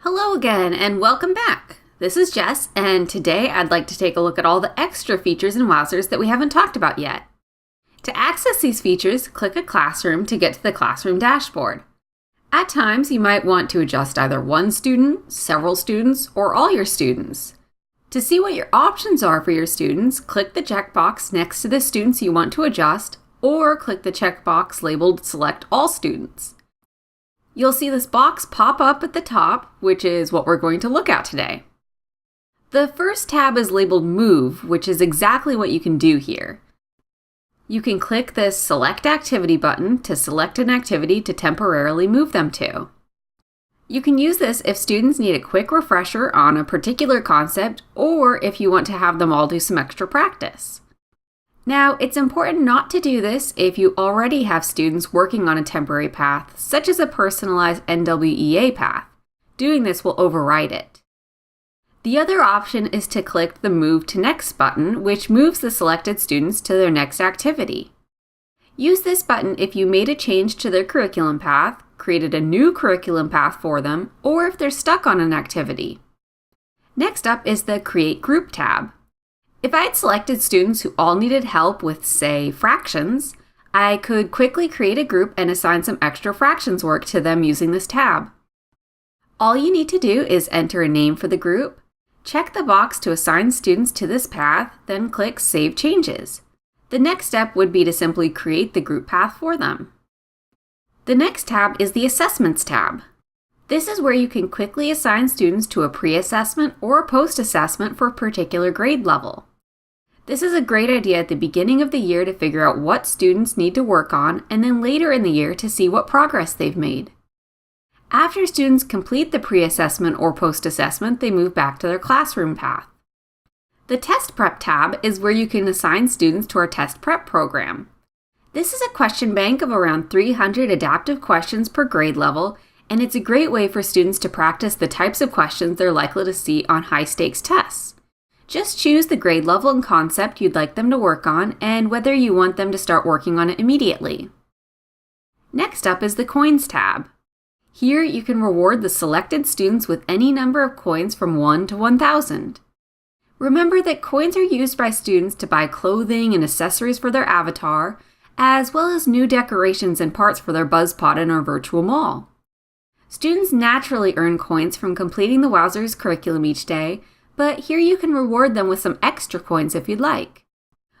Hello again and welcome back. This is Jess, and today I'd like to take a look at all the extra features in Wowzers that we haven't talked about yet. To access these features, click a classroom to get to the classroom dashboard. At times, you might want to adjust either one student, several students, or all your students. To see what your options are for your students, click the checkbox next to the students you want to adjust, or click the checkbox labeled Select All Students. You'll see this box pop up at the top, which is what we're going to look at today. The first tab is labeled Move, which is exactly what you can do here. You can click this Select Activity button to select an activity to temporarily move them to. You can use this if students need a quick refresher on a particular concept, or if you want to have them all do some extra practice. Now, it's important not to do this if you already have students working on a temporary path, such as a personalized NWEA path. Doing this will override it. The other option is to click the Move to Next button, which moves the selected students to their next activity. Use this button if you made a change to their curriculum path, created a new curriculum path for them, or if they're stuck on an activity. Next up is the Create Group tab. If I had selected students who all needed help with, say, fractions, I could quickly create a group and assign some extra fractions work to them using this tab. All you need to do is enter a name for the group, check the box to assign students to this path, then click Save Changes. The next step would be to simply create the group path for them. The next tab is the Assessments tab. This is where you can quickly assign students to a pre-assessment or a post-assessment for a particular grade level. This is a great idea at the beginning of the year to figure out what students need to work on, and then later in the year to see what progress they've made. After students complete the pre-assessment or post-assessment, they move back to their classroom path. The Test Prep tab is where you can assign students to our Test Prep program. This is a question bank of around 300 adaptive questions per grade level, and it's a great way for students to practice the types of questions they're likely to see on high-stakes tests. Just choose the grade level and concept you'd like them to work on and whether you want them to start working on it immediately. Next up is the Coins tab. Here you can reward the selected students with any number of coins from 1 to 1,000. Remember that coins are used by students to buy clothing and accessories for their avatar, as well as new decorations and parts for their BuzzPod in our virtual mall. Students naturally earn coins from completing the Wowzers curriculum each day, but here you can reward them with some extra coins if you'd like.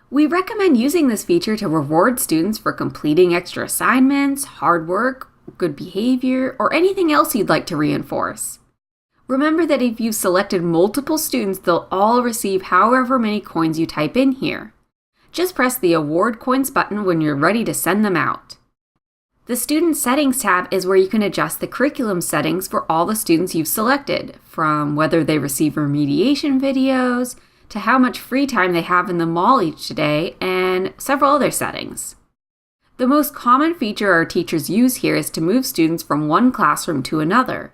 We recommend using this feature to reward students for completing extra assignments, hard work, good behavior, or anything else you'd like to reinforce. Remember that if you've selected multiple students, they'll all receive however many coins you type in here. Just press the Award Coins button when you're ready to send them out. The Student Settings tab is where you can adjust the curriculum settings for all the students you've selected, from whether they receive remediation videos, to how much free time they have in the mall each day, and several other settings. The most common feature our teachers use here is to move students from one classroom to another.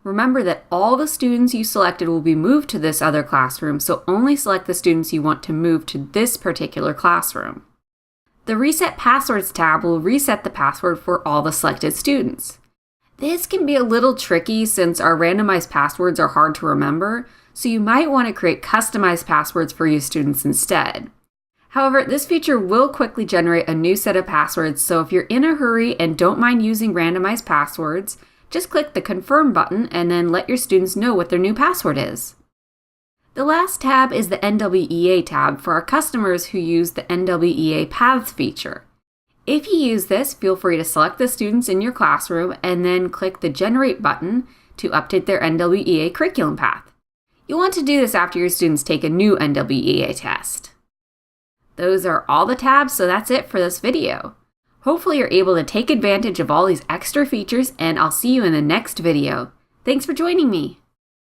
Remember that all the students you selected will be moved to this other classroom, so only select the students you want to move to this particular classroom. The Reset Passwords tab will reset the password for all the selected students. This can be a little tricky since our randomized passwords are hard to remember, so you might want to create customized passwords for your students instead. However, this feature will quickly generate a new set of passwords, so if you're in a hurry and don't mind using randomized passwords, just click the Confirm button and then let your students know what their new password is. The last tab is the NWEA tab for our customers who use the NWEA Paths feature. If you use this, feel free to select the students in your classroom and then click the Generate button to update their NWEA curriculum path. You'll want to do this after your students take a new NWEA test. Those are all the tabs, so that's it for this video. Hopefully you're able to take advantage of all these extra features, and I'll see you in the next video. Thanks for joining me.